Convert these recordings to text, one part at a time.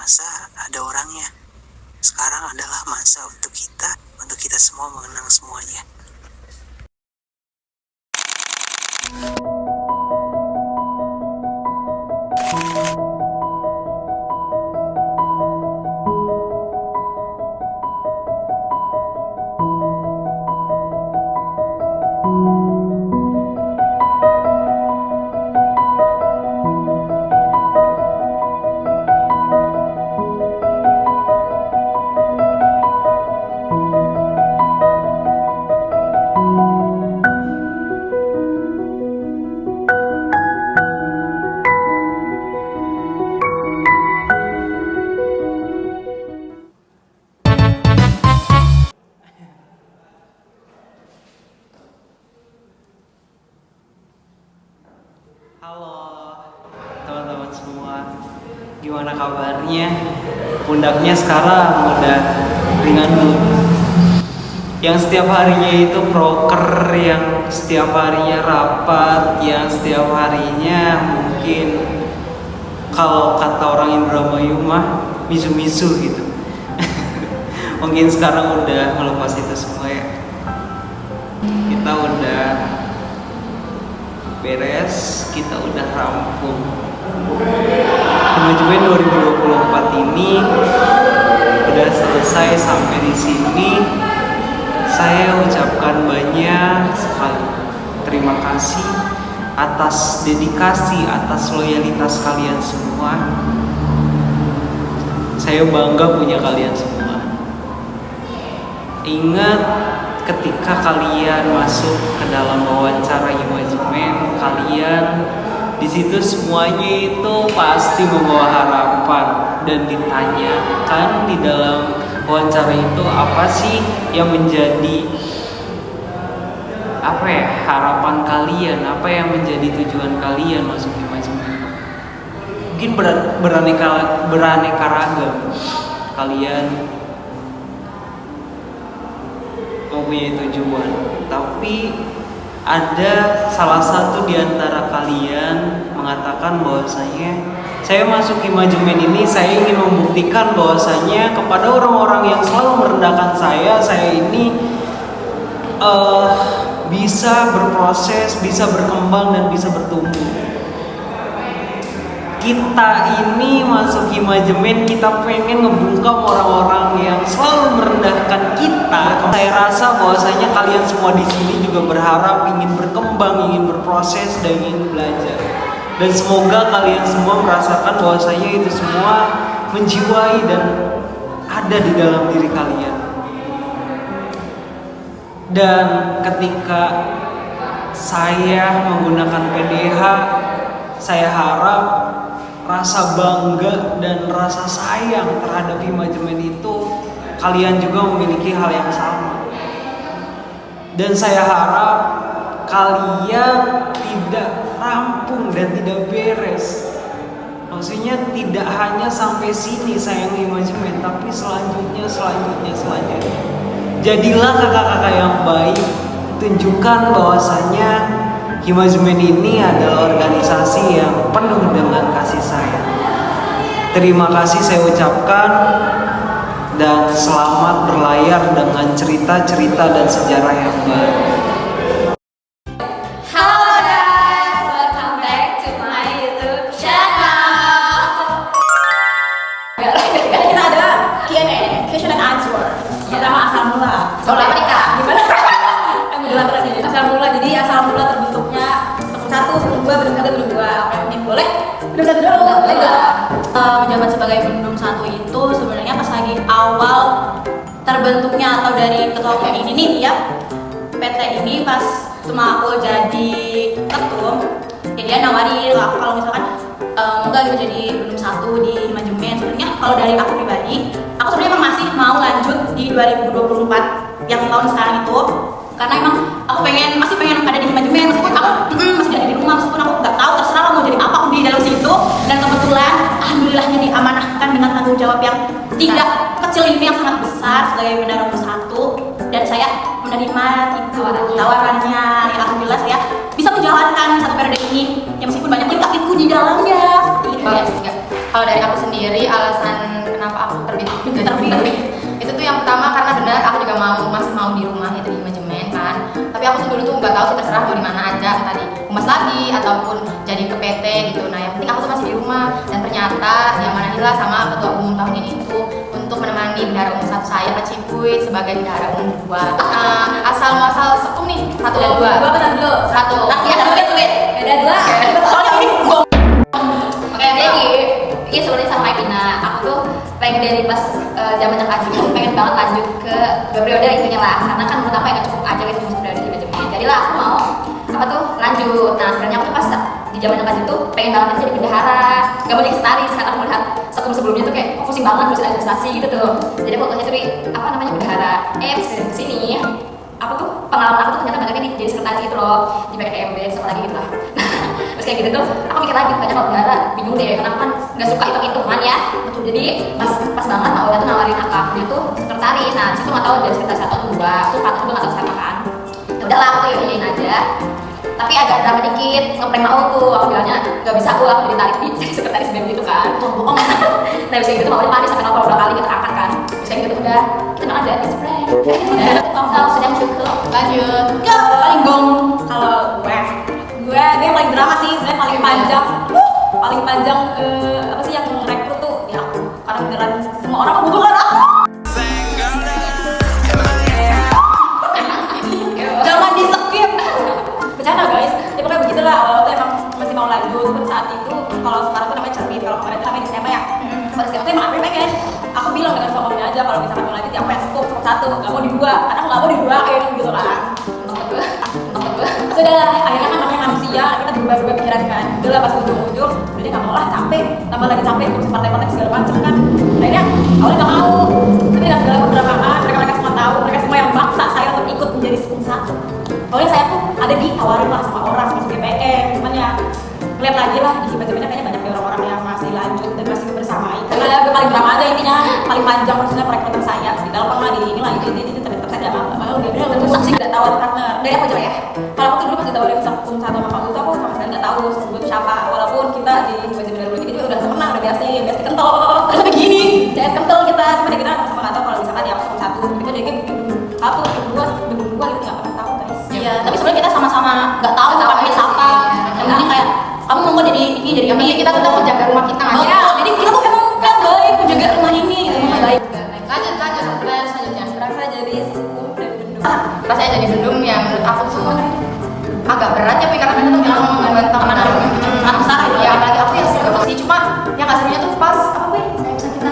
masa ada orangnya. Sekarang adalah masa untuk kita semua mengenang semuanya. Halo teman-teman semua, gimana kabarnya? Pundaknya sekarang udah ringan belum? Yang setiap harinya itu proker, yang setiap harinya rapat, yang setiap harinya mungkin kalau kata orang Indramayu mah misu-misu gitu. Mungkin sekarang udah melepas itu semua ya. Kita udah beres, kita udah rampung. Manajemen 2024 ini udah selesai sampai di sini. Saya ucapkan banyak sekali terima kasih atas dedikasi, atas loyalitas kalian semua. Saya bangga punya kalian semua. Ingat ketika kalian masuk ke dalam wawancara Imajemen, kalian di situ semuanya itu pasti membawa harapan dan ditanyakan di dalam wawancara itu apa sih yang menjadi harapan kalian, apa yang menjadi tujuan kalian masuk Imajemen. Mungkin beraneka ragam kalian mempunyai tujuan, tapi ada salah satu di antara kalian mengatakan bahwasanya saya masuk Imajemen ini saya ingin membuktikan bahwasanya kepada orang-orang yang selalu merendahkan saya ini bisa berproses, bisa berkembang dan bisa bertumbuh. Kita ini masuk Imajemen, kita pengen ngebungkam orang-orang yang selalu merendahkan kita. Saya rasa bahwasanya kalian semua di sini juga berharap ingin berkembang, ingin berproses dan ingin belajar. Dan semoga kalian semua merasakan bahwasanya itu semua menjiwai dan ada di dalam diri kalian. Dan ketika saya menggunakan PDH, saya harap rasa bangga dan rasa sayang terhadap Imajemen itu kalian juga memiliki hal yang sama. Dan saya harap kalian tidak rampung dan tidak beres. Maksudnya tidak hanya sampai sini sayang Imajemen, tapi selanjutnya. Jadilah kakak-kakak yang baik. Tunjukkan bahwasanya Imajemen ini adalah organisasi yang penuh dengan kasih sayang. Terima kasih saya ucapkan dan selamat berlayar dengan cerita-cerita dan sejarah yang baru. Halo guys, welcome back to my YouTube channel. Kita ada Q&A, question and answer. Pertama asal mula. Soal apa nih kak? Gimana? Asal mula, jadi asal mula terbentuknya satu, dua, berdua. Boleh? Belum satu dulu. Boleh. Menjabat sebagai pendum satu itu sebenarnya pas lagi awal terbentuknya atau dari ketua UKM ini nih ya, PT ini pas cuma aku jadi ketum, jadi dia nawarin aku kalau misalkan enggak gitu jadi pendum satu di Imajemen. Sebenarnya kalau dari aku pribadi, aku sebenarnya emang masih mau lanjut di 2024 yang tahun sekarang itu, karena emang aku masih pengen ada di Imajemen meskipun aku masih ada di rumah, meskipun aku nggak tahu terserah lah mau jadi apa aku di dalam situ. Dan kebetulan alhamdulillahnya diamanahkan dengan tanggung jawab yang tidak kecil ini, yang sangat besar sebagai bendahara nomor 1, dan saya menerima itu tawarannya. Ya, alhamdulillah saya bisa menjalankan satu periode ini ya, meskipun banyak yang takutku di dalamnya seperti itu ya. Kalau dari aku sendiri alasan masih mau di rumah itu di manajemen kan. Tapi aku tuh dulu tuh nggak tahu sih, terserah mau di mana aja, tadi humas lagi ataupun jadi ke PT gitu. Nah yang penting aku tuh masih di rumah, dan ternyata diamanahilah sama ketua umum tahun ini tuh untuk menemani bendahara umum 1 saya Kak Cipuy sebagai bendahara umum 2. Asal muasal sekum nih 1 dan 2. 2 pesan dulu. 1. Nanti ada duit. Beda 2. Soalnya ini oke, jadi iya sebenarnya sama kayak Pina. Aku tuh pengen dari pas zamannya Kak Cipuy pengen banget lanjut ke periode itunya lah, karena kan menurut aku yang cukup aja gitu cuma periode di manajemen. Jadilah aku mau apa tuh lanjut. Nah sebenarnya aku tuh pas di zamannya Kak Cipuy tuh pengen banget jadi bendahara, gak mau jadi sekretaris karena aku melihat sebelumnya tuh kayak pusing banget ngurusin administrasi gitu tuh. Jadi aku waktu itu apa namanya bendahara, kesini apa tuh pengalaman aku tuh ternyata banyaknya jadi sekretaris gitu loh di PKMB sama lagi gitu lah. Terus kayak gitu tuh aku mikir lagi, kayaknya kalau bendahara bingung deh karena aku kan nggak suka hitung-hitungan ya. Betul, jadi pas banget Mbak Oda tuh nawarin akaknya tuh sekretaris. Nah situ nggak tahu dari sekretaris 1 atau 2 tuh Pak tuh nggak tahu siapa kan. Ya udahlah aku tuh yain aja, tapi agak drama dikit ngeprank Mau tuh. Aku bilangnya nggak bisa aku ditarik di jadi sekretaris BEM gitu kan, bohong. Nah bisa gitu Mau panik sampai nelfon beberapa kali kita angkat kan. Bisa gitu udah kita nggak ada it's prank. Tahu sedang cukup lanjut Ke paling gong. Kalau gue dia yang paling drama sih, sebenarnya paling panjang. Paling panjang apa sih yang rekrut tuh ya aku. Karena beneran semua orang membutuhkan aku. Jangan di skip. Bercanda guys. Ya pokoknya begitulah. Awal tuh emang masih mau lanjut. Pun saat itu kalau sekarang tuh namanya cermin, kalau kemarin tuh namanya SMA ya. Pada SMA tuh emang aku pengen. Aku bilang dengan suaminya aja kalau misalkan mau lanjut ya aku yang scoop 1, nggak mau di 2 karena aku nggak mau diduain gitu kan. Sudah akhirnya kan namanya manusia, kita berubah-ubah pikiran kan. Udah pas ujung-ujung, udah dia nggak mau lah, capek, tambah lagi capek, ngurusin partai-partai segala macam kan. Akhirnya awalnya nggak mau, tapi dengan segala keberapaan mereka semua tahu, mereka semua yang maksa saya untuk ikut menjadi sekum 1. Awalnya saya tuh ada ditawarin lah sama orang masuk GPM, cuman ya lihat lagi lah di baca-baca kayaknya banyak orang-orang yang masih lanjut dan masih bersamai. Karena gue paling drama aja intinya, paling panjang maksudnya perekrutan saya. Di dalam lah di ini lah ini ternyata saya nggak mau udah sih nggak tahu partner. Dari aku aja ya. Kalau aku tuh dulu pas ditawarin sekum 1 sama Pak Uto, aku sama sekali nggak tahu sekum itu siapa. Walaupun kita di baca-baca dulu juga udah pernah udah biasa kental. Terus begini, CS kental kita cuma kita sama nggak tahu kalau misalkan dia sekum 1 itu dia satu, kedua gitu nggak pernah tahu guys. Iya, tapi sebenarnya kita sama-sama nggak tahu partnernya siapa. Yang penting kayak kamu mau jadi ini jadi kami, kita tetap menjaga rumah kita nggak sih? Jadi kita tuh emang kan baik menjaga rumah ini gitu, rumah baik. Lanjut selanjutnya. Rasa jadi sekum dan bendung. Rasanya jadi bendung ya menurut aku tuh agak berat ya, karena kita tuh memang membantah mana anak besar ya. Apalagi aku ya sih masih cuma yang nggak serunya tuh pas apa gue kayak bisa kita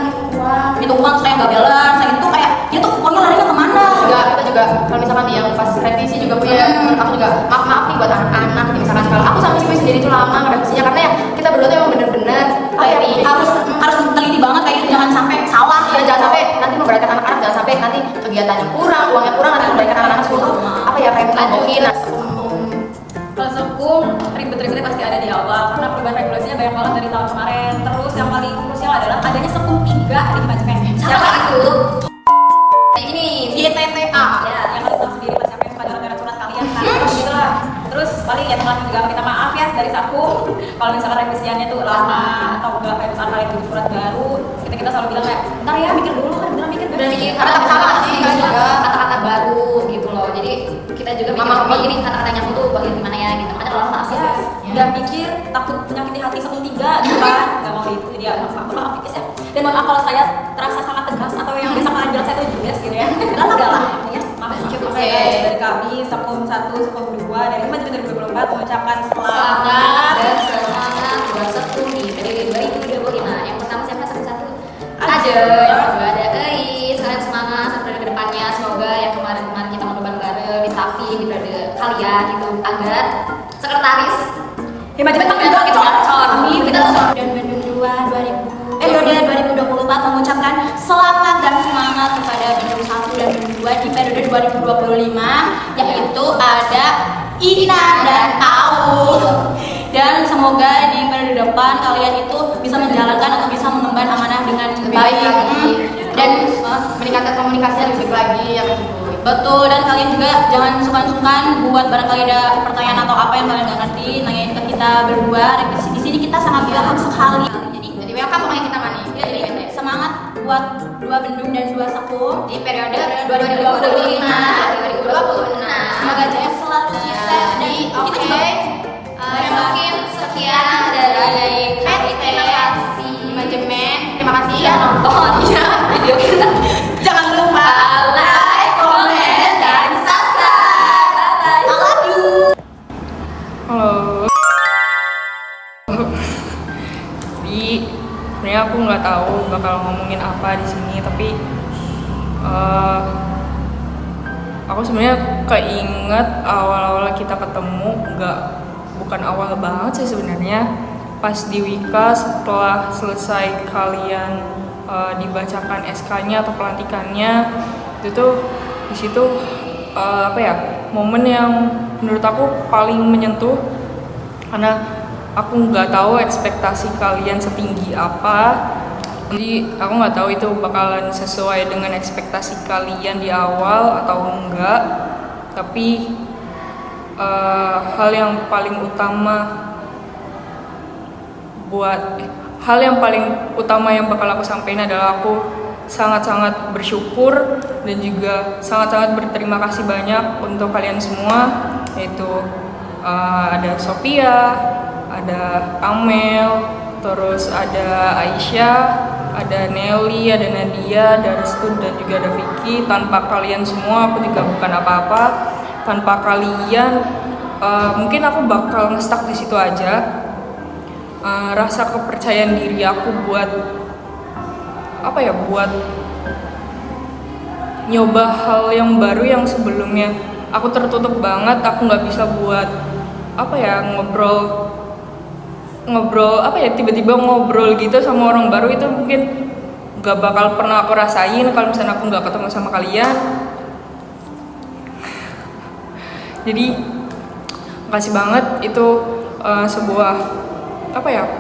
ngitung uang saya nggak jalan, saya itu kayak dia tuh uangnya larinya kemana? Kita juga kalau misalkan yang pas revisi juga punya, aku juga maaf nih buat anak-anak. Misalkan kalau aku sama Cipuy sendiri tuh lama revisinya karena ya kita berdua tuh emang bener-bener kayak harus teliti banget kayak gitu, jangan sampai salah ya, jangan sampai nanti memberatkan anak-anak, jangan sampai nanti kegiatannya kurang, uangnya kurang, nanti memberatkan anak-anak semua apa ya kayak lanjutin. Kalau sekum ribet-ribetnya pasti ada di awal karena perubahan regulasinya banyak banget dari tahun kemarin. Terus yang paling krusial adalah adanya sekum 3 di manajemen. Siapa itu? Ini YTTA ya, yang kalian tahu sendiri pas sampai suka dalam surat kalian kan. Terus gitulah. Terus paling ya teman juga minta maaf ya dari saku kalau misalkan revisiannya tuh lama atau enggak kayak misalkan kalian bikin surat baru, kita selalu bilang kayak bentar ya mikir dulu kan, bener mikir karena salah sih juga kata-kata baru gitu loh. Jadi kita juga mikir ini kata-katanya aku tuh bagian gimana ya gitu. Makanya kalau maaf sih udah mikir takut menyakiti hati sekum 3 gitu kan. Enggak mau itu jadi ya maaf ya. Dan maaf kalau saya terasa sangat tegas atau yang bisa kalian bilang saya tuh judes gitu ya. Karena udah lah ya. Maaf cukup guys dari kami sekum 1, sekum 2 dari manajemen 2024 mengucapkan selamat dan semangat buat sekum di periode 2025. Yang pertama siapa? Satu aja. Yang kedua ada Eis. Kalian semangat sampai ke depannya. Semoga yang kemarin-kemarin kita mencoba bareng di tapi di periode kalian gitu agar sekretaris manajemen tak juga cocok. Kita dan Bendung periode 2024 mengucapkan selamat dan semangat kepada Bendung 1 dan Bendung 2 di periode 2025, yaitu ada Ina dan Au. Dan semoga di periode depan kalian itu bisa menjalankan atau bisa mengemban amanah dengan baik dan meningkatkan komunikasi lebih baik lagi yang betul. Dan kalian juga jangan sungkan-sungkan buat barangkali ada pertanyaan atau apa yang kalian nggak ngerti, nanyain ke kita berdua. Di sini kita sangat welcome sekali. Jadi welcome pokoknya kita mani. Ya, jadi semangat buat 2 bendung dan 2 sekung di periode 2025-2026. Semoga JF selalu sukses dan Oke. Mungkin sekian dari KIT Manajemen. Terima kasih ya nonton ya video kita. jangan lupa Like, comment, dan subscribe. Bye bye. I love you. Halo. Jadi sebenarnya aku nggak tahu bakal ngomongin apa di sini, tapi aku sebenarnya keinget awal-awal kita ketemu, bukan awal banget sih sebenarnya, pas di Wika setelah selesai kalian dibacakan SK-nya atau pelantikannya, itu tuh di situ momen yang menurut aku paling menyentuh, karena aku nggak tahu ekspektasi kalian setinggi apa. Jadi aku nggak tahu itu bakalan sesuai dengan ekspektasi kalian di awal atau enggak. Tapi hal yang paling utama yang bakal aku sampaikan adalah aku sangat-sangat bersyukur dan juga sangat-sangat berterima kasih banyak untuk kalian semua, yaitu ada Sophia, ada Amel, terus ada Aisyah, ada Nelly, ada Nadia, ada Restu, dan juga ada Vicky. Tanpa kalian semua aku juga bukan apa-apa. Tanpa kalian mungkin aku bakal nge-stuck di situ aja. Rasa kepercayaan diri aku buat nyoba hal yang baru yang sebelumnya aku tertutup banget, aku nggak bisa buat tiba-tiba ngobrol gitu sama orang baru, itu mungkin nggak bakal pernah aku rasain kalau misalnya aku nggak ketemu sama kalian. Jadi makasih banget, itu sebuah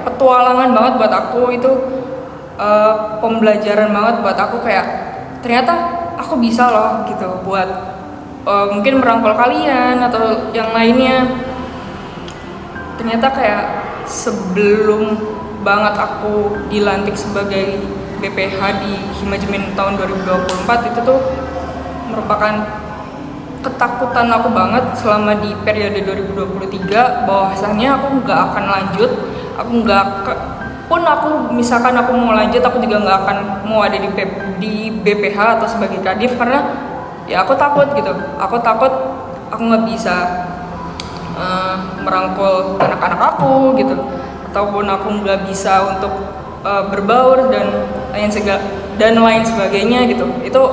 petualangan banget buat aku, itu pembelajaran banget buat aku, kayak ternyata aku bisa loh gitu buat mungkin merangkul kalian atau yang lainnya. Ternyata kayak sebelum banget aku dilantik sebagai BPH di Himajemen tahun 2024, itu tuh merupakan ketakutan aku banget selama di periode 2023, bahwasannya aku nggak akan lanjut, misalkan aku mau lanjut, aku juga nggak akan mau ada di BPH atau sebagai kadif, karena ya aku takut aku nggak bisa merangkul anak-anak aku gitu, ataupun aku nggak bisa untuk berbaur dan lain sebagainya gitu. Itu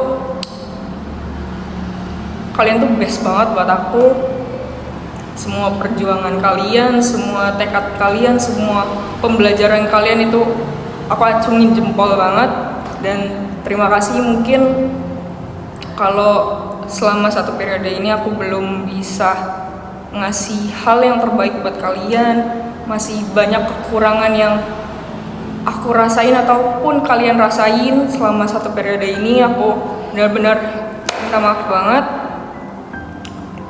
kalian tuh best banget buat aku. Semua perjuangan kalian, semua tekad kalian, semua pembelajaran kalian itu aku acungin jempol banget. Dan terima kasih. Mungkin kalau selama 1 periode ini aku belum bisa ngasih hal yang terbaik buat kalian, masih banyak kekurangan yang aku rasain ataupun kalian rasain selama 1 periode ini, aku benar-benar minta maaf banget.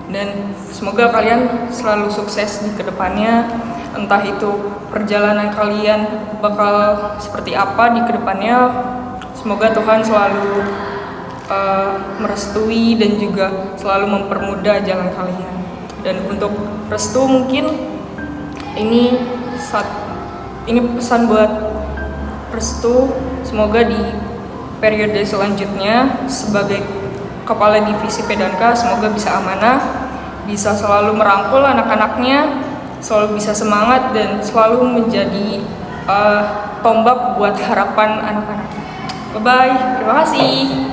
Dan semoga kalian selalu sukses di kedepannya. Entah itu perjalanan kalian bakal seperti apa di kedepannya, semoga Tuhan selalu merestui dan juga selalu mempermudah jalan kalian. Dan untuk Restu, mungkin ini pesan buat Restu, semoga di periode selanjutnya sebagai Kepala Divisi Pedanka semoga bisa amanah, bisa selalu merangkul anak-anaknya, selalu bisa semangat dan selalu menjadi tombak buat harapan anak-anak. Bye-bye, terima kasih.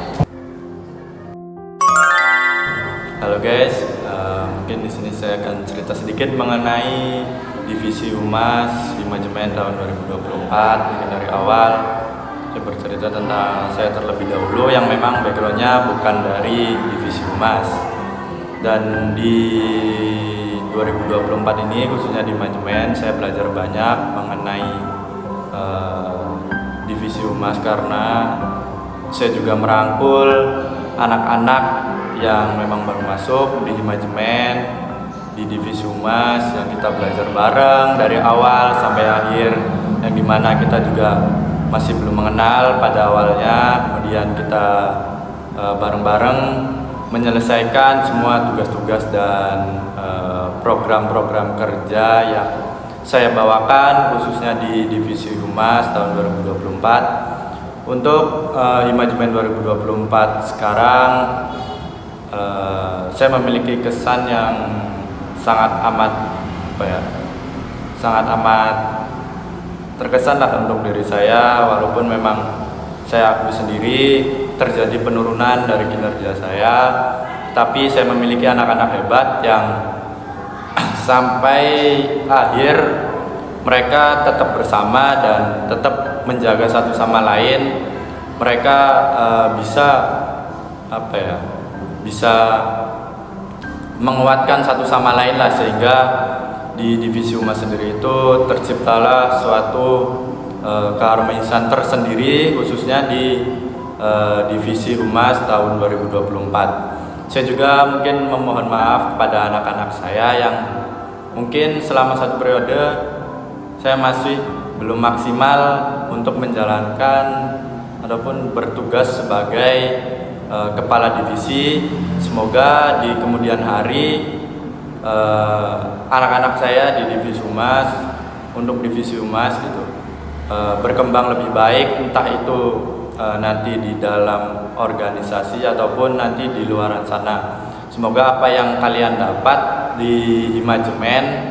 Halo guys, mungkin di sini saya akan cerita sedikit mengenai Divisi Humas Himajemen tahun 2024. Mungkin dari awal saya bercerita tentang saya terlebih dahulu yang memang backgroundnya bukan dari Divisi Humas. Dan di 2024 ini khususnya di Himajemen saya belajar banyak mengenai Divisi Humas, karena saya juga merangkul anak-anak yang memang baru masuk di Himajemen, di Divisi Humas, yang kita belajar bareng dari awal sampai akhir, yang dimana kita juga masih belum mengenal pada awalnya, kemudian kita bareng-bareng menyelesaikan semua tugas-tugas dan program-program kerja yang saya bawakan khususnya di Divisi Humas tahun 2024. Untuk Imajemen 2024 sekarang saya memiliki kesan yang sangat amat terkesan lah untuk diri saya, walaupun memang saya akui sendiri terjadi penurunan dari kinerja saya, tapi saya memiliki anak-anak hebat yang sampai akhir mereka tetap bersama dan tetap menjaga satu sama lain. Mereka bisa menguatkan satu sama lain lah, sehingga di Divisi Humas sendiri itu terciptalah suatu keharmonisan tersendiri khususnya di Divisi Humas tahun 2024. Saya juga mungkin memohon maaf kepada anak-anak saya yang mungkin selama satu periode saya masih belum maksimal untuk menjalankan ataupun bertugas sebagai kepala divisi. Semoga di kemudian hari anak-anak saya di Divisi Humas, untuk Divisi Humas gitu, berkembang lebih baik, entah itu nanti di dalam organisasi ataupun nanti di luar sana. Semoga apa yang kalian dapat di Imajemen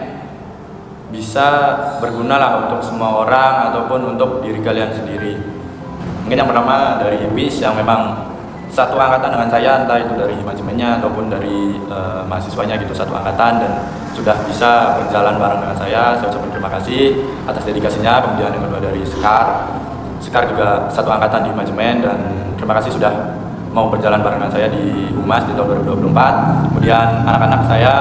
bisa berguna lah untuk semua orang ataupun untuk diri kalian sendiri. Mungkin yang pertama dari IMIS yang memang satu angkatan dengan saya, entah itu dari Imajemennya ataupun dari mahasiswanya gitu, satu angkatan dan sudah bisa berjalan bareng dengan saya ucapkan terima kasih atas dedikasinya. Kemudian yang kedua dari Sekar juga satu angkatan di Imajemen dan terima kasih sudah mau berjalan bareng dengan saya di Humas di tahun 2024. Kemudian anak-anak saya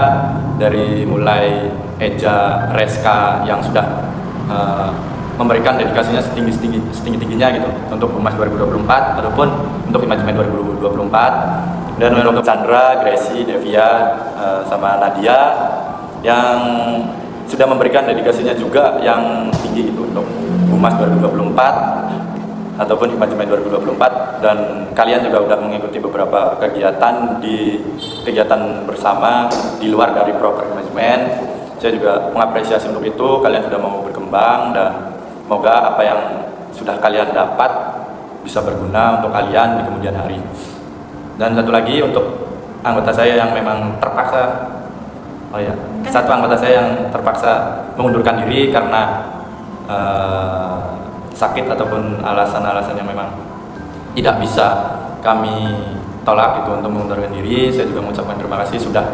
dari mulai Eja, Reska yang sudah memberikan dedikasinya setinggi-tingginya gitu untuk Humas 2024 ataupun untuk Imajemen 2024. Dan untuk Chandra, Gracie, Devia, sama Nadia yang sudah memberikan dedikasinya juga yang tinggi gitu untuk Humas 2024 ataupun Imajemen 2024, dan kalian juga sudah mengikuti beberapa kegiatan bersama di luar dari proper Imajemen. Saya juga mengapresiasi untuk itu, kalian sudah mau berkembang dan semoga apa yang sudah kalian dapat bisa berguna untuk kalian di kemudian hari. Dan satu lagi untuk anggota saya yang memang terpaksa, satu anggota saya yang terpaksa mengundurkan diri karena sakit ataupun alasan-alasan yang memang tidak bisa kami tolak itu untuk mengundurkan diri. Saya juga mengucapkan terima kasih sudah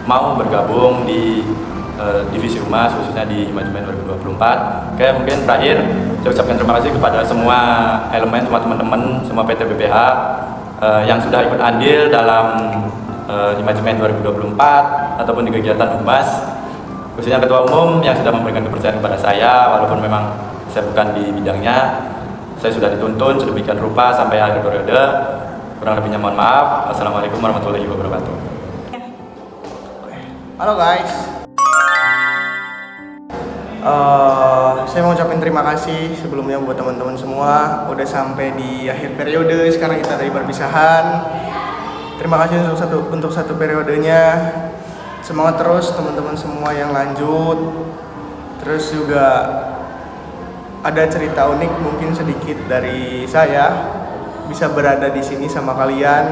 mau bergabung di Divisi Humas khususnya di Imajemen 2024. Oke, mungkin terakhir saya ucapkan terima kasih kepada semua elemen, semua teman-teman, semua PT BPH yang sudah ikut andil dalam Imajemen 2024 ataupun di kegiatan Humas, khususnya Ketua Umum yang sudah memberikan kepercayaan kepada saya walaupun memang saya bukan di bidangnya. Saya sudah dituntun sedemikian rupa sampai akhir periode. Kurang lebihnya mohon maaf. Wassalamualaikum warahmatullahi wabarakatuh. Halo guys, saya mau ucapin terima kasih sebelumnya buat teman-teman semua udah sampai di akhir periode. Sekarang kita dari perpisahan. Terima kasih untuk satu periodenya. Semangat terus teman-teman semua yang lanjut. Terus juga ada cerita unik mungkin sedikit dari saya bisa berada di sini sama kalian.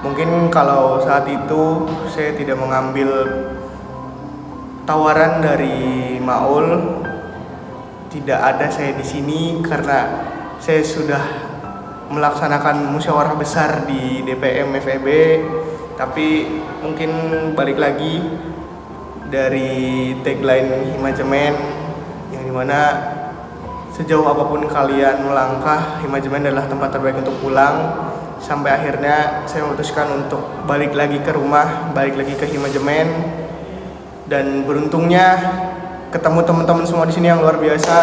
Mungkin kalau saat itu saya tidak mengambil tawaran dari Maul, tidak ada saya di sini karena saya sudah melaksanakan musyawarah besar di DPM FEB. Tapi mungkin balik lagi dari tagline Imajemen yang dimana sejauh apapun kalian melangkah, Imajemen adalah tempat terbaik untuk pulang. Sampai akhirnya saya memutuskan untuk balik lagi ke rumah, balik lagi ke Imajemen. Dan beruntungnya ketemu teman-teman semua di sini yang luar biasa.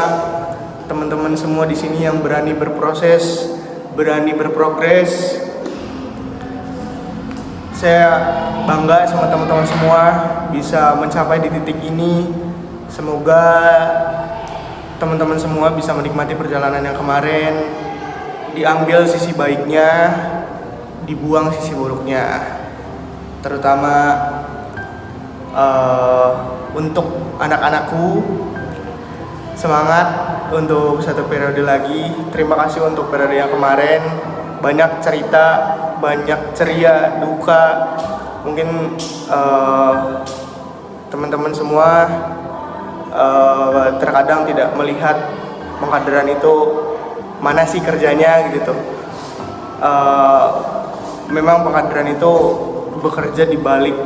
Teman-teman semua di sini yang berani berproses, berani berprogres. Saya bangga sama teman-teman semua bisa mencapai di titik ini. Semoga teman-teman semua bisa menikmati perjalanan yang kemarin, diambil sisi baiknya, dibuang sisi buruknya. Terutama untuk anak-anakku, semangat untuk satu periode lagi. Terima kasih untuk periode yang kemarin, banyak cerita, banyak ceria, duka. Mungkin teman-teman semua terkadang tidak melihat pengkaderan itu mana sih kerjanya gitu. Memang pengkaderan itu bekerja di balik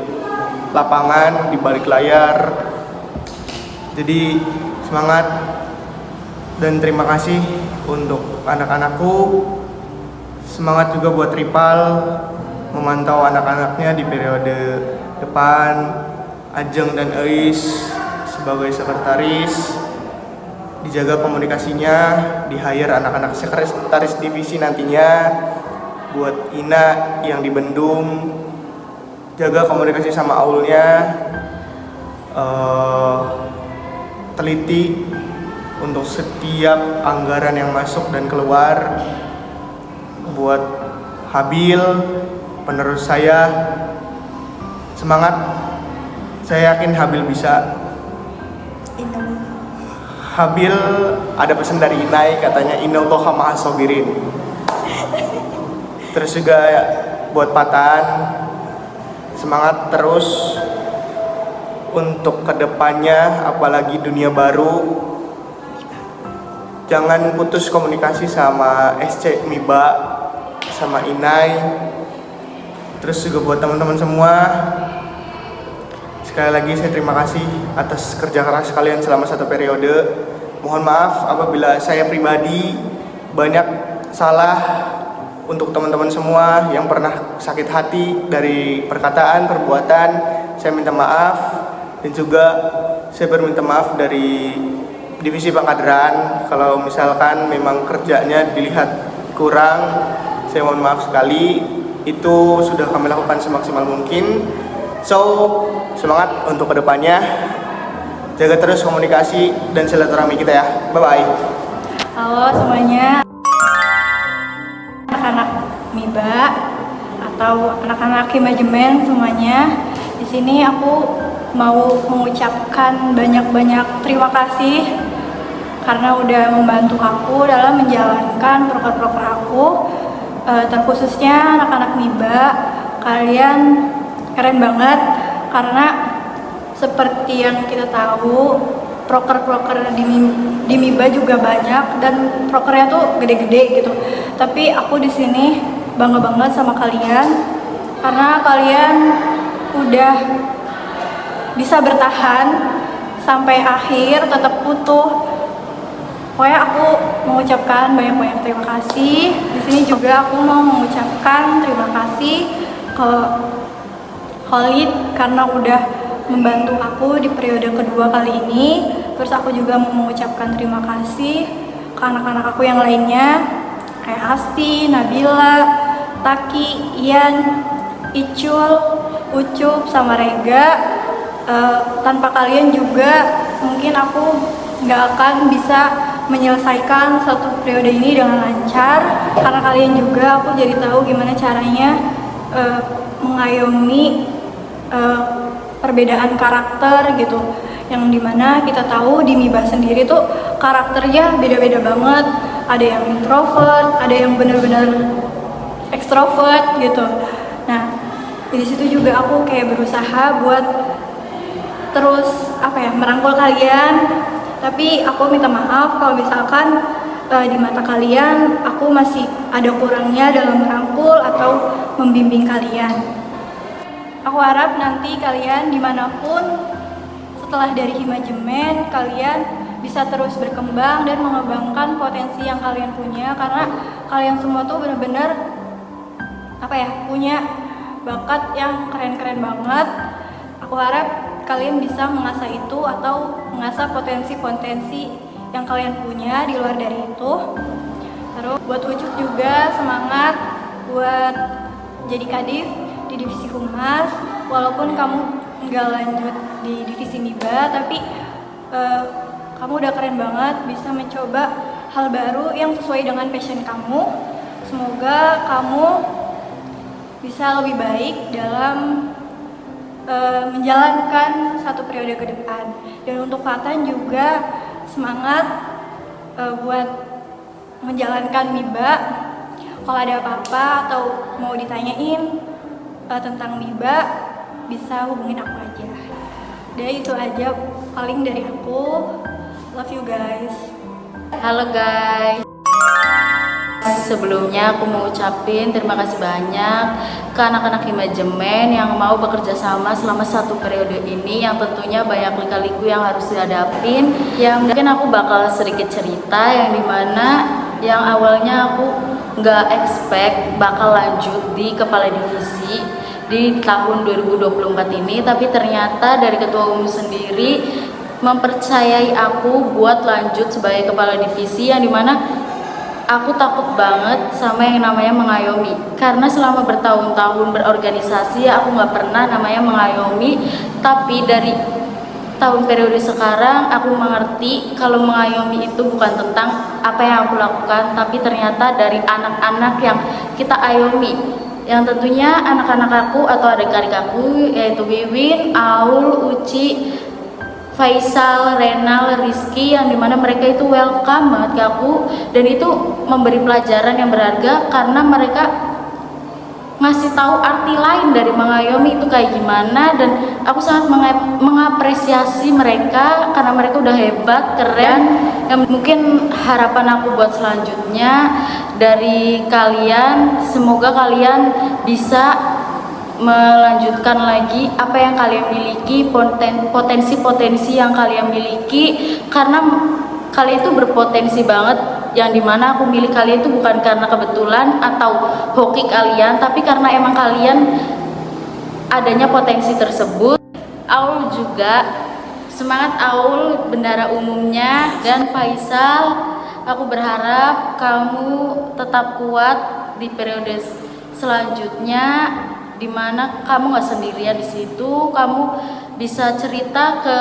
lapangan, di balik layar. Jadi semangat dan terima kasih untuk anak-anakku. Semangat juga buat Ripal memantau anak-anaknya di periode depan. Ajeng dan Eis sebagai sekretaris, dijaga komunikasinya, di-hire anak-anak sekretaris divisi nantinya. Buat Ina yang di Bendung, jaga komunikasi sama Aulnya, teliti untuk setiap anggaran yang masuk dan keluar. Buat Habil, penerus saya, semangat. Saya yakin Habil bisa. Habil ada pesan dari Inai, katanya innallaha ma'as sabirin. Terus juga buat Patan, semangat terus untuk kedepannya, apalagi dunia baru. Jangan putus komunikasi sama SC Miba, sama Inai. Terus juga buat teman-teman semua, sekali lagi saya terima kasih atas kerja keras kalian selama satu periode. Mohon maaf apabila saya pribadi banyak salah. Untuk teman-teman semua yang pernah sakit hati dari perkataan, perbuatan, saya minta maaf. Dan juga saya berminta maaf dari divisi pengkaderan kalau misalkan memang kerjanya dilihat kurang. Saya mohon maaf sekali. Itu sudah kami lakukan semaksimal mungkin. So, semangat untuk kedepannya. Jaga terus komunikasi dan silaturahmi kita ya. Bye-bye. Halo semuanya, anak-anak MIBA atau anak-anak Himajemen semuanya. Di sini aku mau mengucapkan banyak-banyak terima kasih karena udah membantu aku dalam menjalankan proker-proker aku. Terkhususnya anak-anak MIBA, kalian keren banget karena seperti yang kita tahu, proker-proker di MIBA juga banyak dan prokernya tuh gede-gede gitu. Tapi aku di sini bangga banget sama kalian karena kalian udah bisa bertahan sampai akhir, tetap utuh. Pokoknya aku mengucapkan banyak-banyak terima kasih. Di sini juga aku mau mengucapkan terima kasih ke Khalid karena udah membantu aku di periode kedua kali ini. Terus aku juga mau mengucapkan terima kasih ke anak-anak aku yang lainnya kayak Asti, Nabila, Taki, Ian, Icul, Ucup, sama Rega. Tanpa kalian juga mungkin aku nggak akan bisa menyelesaikan satu periode ini dengan lancar. Karena kalian juga aku jadi tahu gimana caranya mengayomi perbedaan karakter gitu, yang dimana kita tahu di MIBA sendiri tuh karakternya beda-beda banget. Ada yang introvert, ada yang benar-benar ekstrovert gitu. Nah di situ juga aku kayak berusaha buat terus merangkul kalian. Tapi aku minta maaf kalau misalkan di mata kalian aku masih ada kurangnya dalam merangkul atau membimbing kalian. Aku harap nanti kalian dimanapun setelah dari Himajemen, kalian bisa terus berkembang dan mengembangkan potensi yang kalian punya. Karena kalian semua tuh bener-bener punya bakat yang keren-keren banget. Aku harap kalian bisa mengasah itu atau mengasah potensi-potensi yang kalian punya di luar dari itu. Terus buat Ucup juga semangat buat jadi kadif di divisi Humas. Walaupun kamu nggak lanjut di divisi MIBA, tapi kamu udah keren banget bisa mencoba hal baru yang sesuai dengan passion kamu. Semoga kamu bisa lebih baik dalam menjalankan satu periode ke depan. Dan untuk Fatan juga semangat buat menjalankan MIBA. Kalau ada apa-apa atau mau ditanyain tentang MIBA bisa hubungin aku aja. Jadi itu aja paling dari aku. Love you guys. Halo guys, sebelumnya aku mau ucapin terima kasih banyak ke anak-anak Himajemen yang mau bekerja sama selama satu periode ini, yang tentunya banyak lika-liku yang harus dihadapin. Yang mungkin aku bakal sedikit cerita yang dimana yang awalnya aku nggak expect bakal lanjut di kepala divisi di tahun 2024 ini, tapi ternyata dari ketua umum sendiri mempercayai aku buat lanjut sebagai kepala divisi, yang dimana aku takut banget sama yang namanya mengayomi, karena selama bertahun-tahun berorganisasi aku nggak pernah namanya mengayomi. Tapi dari tahun periode sekarang aku mengerti kalau mengayomi itu bukan tentang apa yang aku lakukan, tapi ternyata dari anak-anak yang kita ayomi, yang tentunya anak-anak aku atau adik-adik aku, yaitu Wiwin, Aul, Uci, Faisal, Renal, Rizky, yang dimana mereka itu welcome banget ke aku, dan itu memberi pelajaran yang berharga karena mereka ngasih tahu arti lain dari mengayomi itu kayak gimana. Dan aku sangat mengapresiasi mereka karena mereka udah hebat, keren. Yang mungkin harapan aku buat selanjutnya dari kalian, semoga kalian bisa melanjutkan lagi apa yang kalian miliki, potensi-potensi yang kalian miliki, karena kalian itu berpotensi banget, yang dimana aku milih kalian itu bukan karena kebetulan atau hoki kalian, tapi karena emang kalian adanya potensi tersebut. Aul juga semangat, Aul bendara umumnya, dan Faisal, aku berharap kamu tetap kuat di periode selanjutnya, dimana kamu nggak sendirian di situ, kamu bisa cerita ke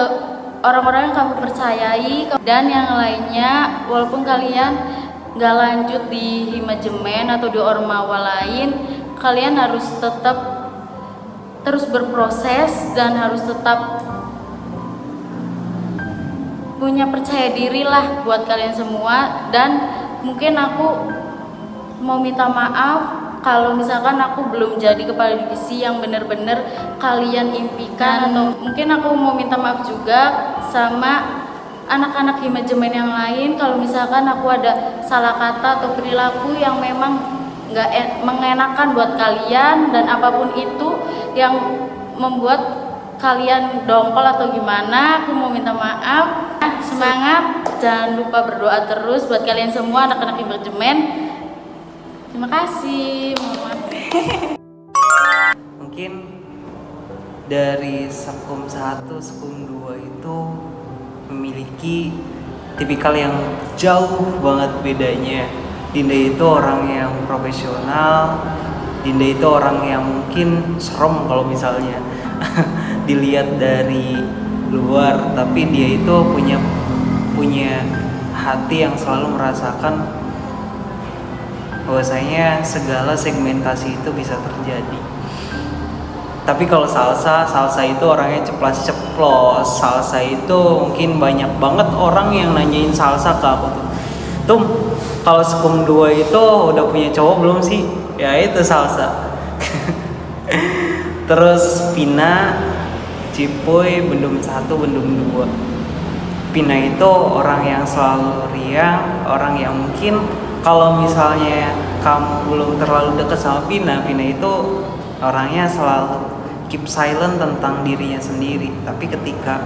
orang-orang yang kamu percayai. Dan yang lainnya, walaupun kalian nggak lanjut di Himajemen atau di ormawa lain, kalian harus tetap terus berproses dan harus tetap punya percaya diri lah buat kalian semua. Dan mungkin aku mau minta maaf kalau misalkan aku belum jadi kepala divisi yang benar-benar kalian impikan, atau mungkin aku mau minta maaf juga sama anak-anak Himajemen yang lain kalau misalkan aku ada salah kata atau perilaku yang memang nggak mengenakan buat kalian, dan apapun itu yang membuat kalian dongkol atau gimana, aku mau minta maaf. Semangat, jangan lupa berdoa terus buat kalian semua anak-anak Himajemen. Terima kasih. Mungkin dari Sekum 1, Sekum 2 itu memiliki tipikal yang jauh banget bedanya. Dinda itu orang yang profesional, Dinda itu orang yang mungkin serem kalau misalnya dilihat dari luar, tapi dia itu punya hati yang selalu merasakan bahwasanya segala segmentasi itu bisa terjadi. Tapi kalau salsa itu orangnya ceplas-ceplos. Salsa itu mungkin banyak banget orang yang nanyain salsa ke aku tuh. Tum, kalau Sekum 2 itu udah punya cowok belum sih? Ya itu salsa. Terus Pina, Cipuy, Bendum 1, Bendum 2. Pina itu orang yang selalu riang, orang yang mungkin kalau misalnya kamu belum terlalu dekat sama Pina itu orangnya selalu keep silent tentang dirinya sendiri. Tapi ketika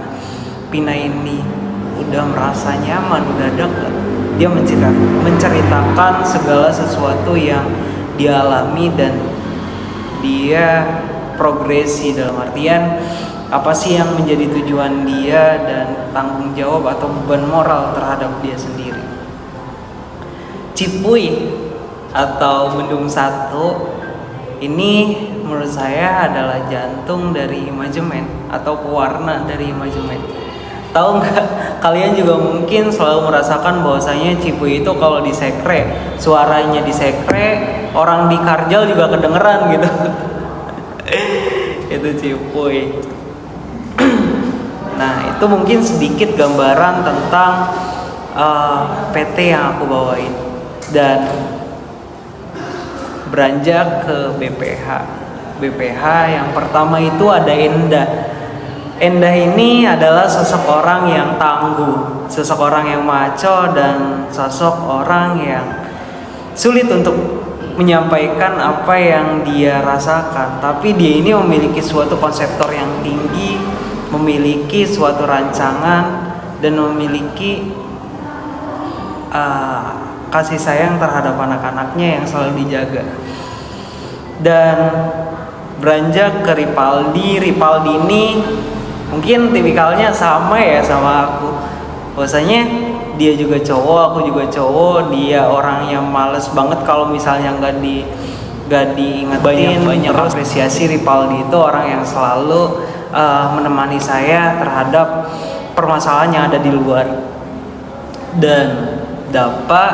Pina ini udah merasa nyaman, udah dekat, dia menceritakan segala sesuatu yang dia alami, dan dia progresi dalam artian apa sih yang menjadi tujuan dia dan tanggung jawab atau beban moral terhadap dia sendiri. Cipuy atau Bendum 1 ini menurut saya adalah jantung dari Himajemen atau pewarna dari Himajemen. Tahu nggak? Kalian juga mungkin selalu merasakan bahwasanya Cipuy itu kalau disekre, suaranya disekre, orang di Karjal juga kedengeran gitu. Itu Cipuy. Nah, itu mungkin sedikit gambaran tentang PT yang aku bawain. Dan beranjak ke BPH yang pertama itu ada Endah. Endah ini adalah sosok orang yang tangguh, sosok orang yang maco, dan sosok orang yang sulit untuk menyampaikan apa yang dia rasakan. Tapi dia ini memiliki suatu konseptor yang tinggi, memiliki suatu rancangan, dan memiliki kasih sayang terhadap anak-anaknya yang selalu dijaga. Dan beranjak ke Ripaldi ini mungkin tipikalnya sama ya sama aku. Bahwasanya dia juga cowok, aku juga cowok. Dia orang yang males banget kalau misalnya nggak diingetin. Banyak apresiasi. Ripaldi itu orang yang selalu menemani saya terhadap permasalahan yang ada di luar. Dan Dapa,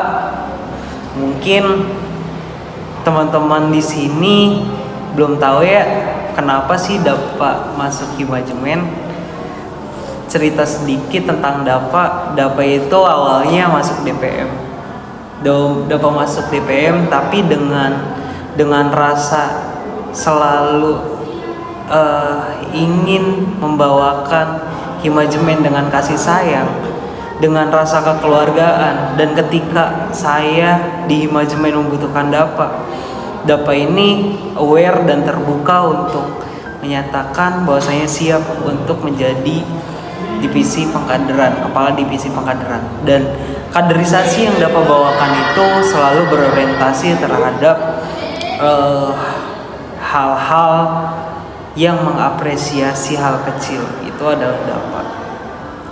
mungkin teman-teman di sini belum tahu ya kenapa sih Dapa masuk Himajemen. Cerita sedikit tentang Dapa. Dapa itu awalnya masuk DPM. Dapa masuk DPM tapi dengan rasa selalu ingin membawakan Himajemen dengan kasih sayang, dengan rasa kekeluargaan. Dan ketika saya di Himajemen membutuhkan Dapa ini aware dan terbuka untuk menyatakan bahwa saya siap untuk menjadi divisi pengkaderan, kepala divisi pengkaderan. Dan kaderisasi yang Dapa bawakan itu selalu berorientasi terhadap hal-hal yang mengapresiasi hal kecil. Itu adalah Dapa.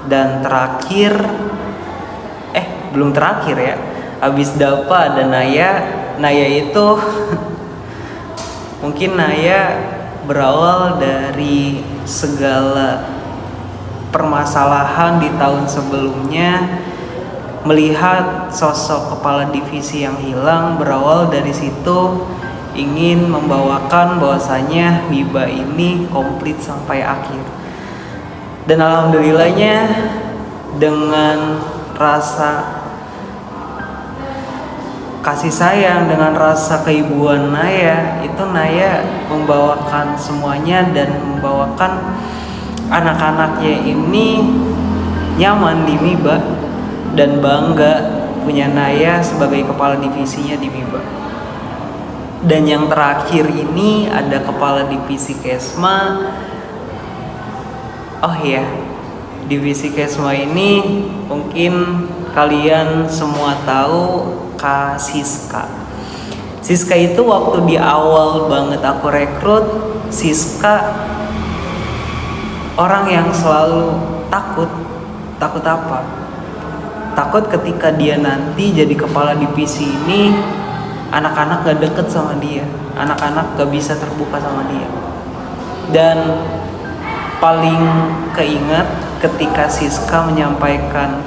Dan terakhir, belum terakhir ya, habis Dapa ada Naya itu mungkin Naya berawal dari segala permasalahan di tahun sebelumnya, melihat sosok kepala divisi yang hilang. Berawal dari situ ingin membawakan bahwasanya MIBA ini komplit sampai akhir. Dan alhamdulillahnya dengan rasa kasih sayang, dengan rasa keibuan Naya, itu Naya membawakan semuanya dan membawakan anak-anaknya ini nyaman di MIBA dan bangga punya Naya sebagai kepala divisinya di MIBA. Dan yang terakhir ini ada kepala divisi Kesma. Oh iya, divisi Kesma ini mungkin kalian semua tahu Kak Siska. Siska itu waktu di awal banget aku rekrut, Siska orang yang selalu takut apa? Takut ketika dia nanti jadi kepala divisi ini, anak-anak gak deket sama dia, anak-anak gak bisa terbuka sama dia. Dan paling keingat ketika Siska menyampaikan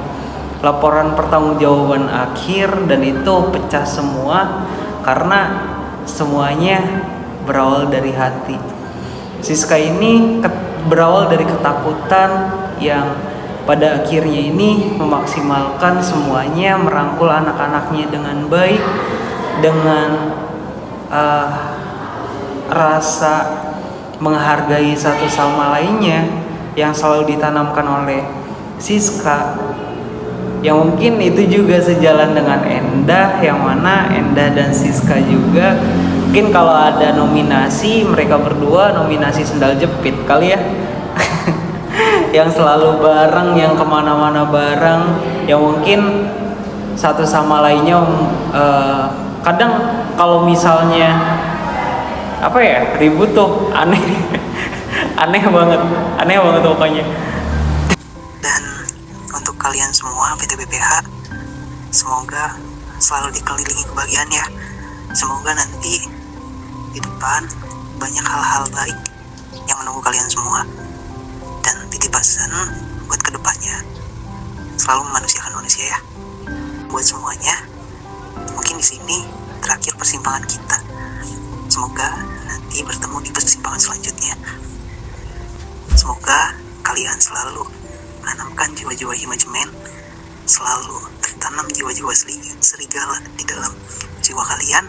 laporan pertanggungjawaban akhir, dan itu pecah semua karena semuanya berawal dari hati. Siska ini berawal dari ketakutan yang pada akhirnya ini memaksimalkan semuanya, merangkul anak-anaknya dengan baik, dengan rasa menghargai satu sama lainnya yang selalu ditanamkan oleh Siska. Yang mungkin itu juga sejalan dengan Endah, yang mana Endah dan Siska juga mungkin kalau ada nominasi, mereka berdua nominasi sendal jepit kali ya. Yang selalu bareng, yang kemana-mana bareng, yang mungkin satu sama lainnya kadang kalau misalnya ribut tuh aneh banget pokoknya. Dan untuk kalian semua PT BPH, semoga selalu dikelilingi kebahagiaan ya. Semoga nanti di depan banyak hal-hal baik yang menunggu kalian semua. Dan titip pesan buat kedepannya selalu memanusiakan manusia ya. Buat semuanya, mungkin di sini terakhir persimpangan kita. Semoga nanti bertemu di persimpangan selanjutnya. Semoga kalian selalu menanamkan jiwa-jiwa Himajemen, selalu tertanam jiwa-jiwa serigala di dalam jiwa kalian.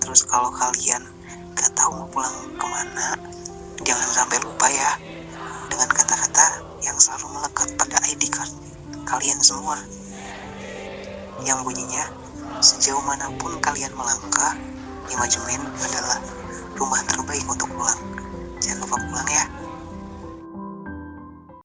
Terus kalau kalian gak tahu mau pulang kemana, jangan sampai lupa ya dengan kata-kata yang selalu melekat pada ID card kalian semua, yang bunyinya, sejauh manapun kalian melangkah, Himajemen adalah rumah terbaik untuk pulang. Jangan lupa pulang ya.